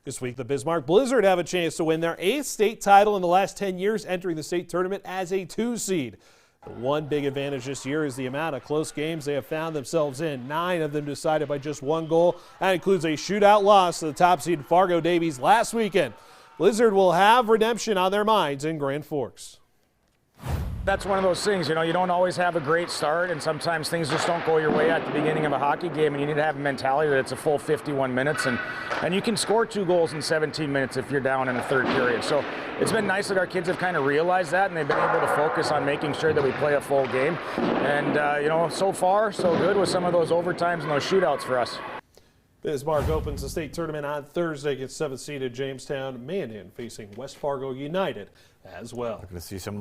This week, the Bismarck Blizzard have a chance to win their 8th state title in the last 10 years, entering the state tournament as a 2 seed. The one big advantage this year is the amount of close games they have found themselves in. 9 of them decided by just 1 goal. That includes a shootout loss to the top seed Fargo Davies last weekend. Blizzard will have redemption on their minds in Grand Forks. That's one of those things, you don't always have a great start, and sometimes things just don't go your way at the beginning of a hockey game, and you need to have a mentality that it's a full 51 minutes, and you can score 2 goals in 17 minutes if you're down in the third period. So it's been nice that our kids have kind of realized that, and they've been able to focus on making sure that we play a full game. And, so far, so good with some of those overtimes and those shootouts for us. Bismarck opens the state tournament on Thursday against 7th seeded Jamestown. Mandan facing West Fargo United as well. Looking to see some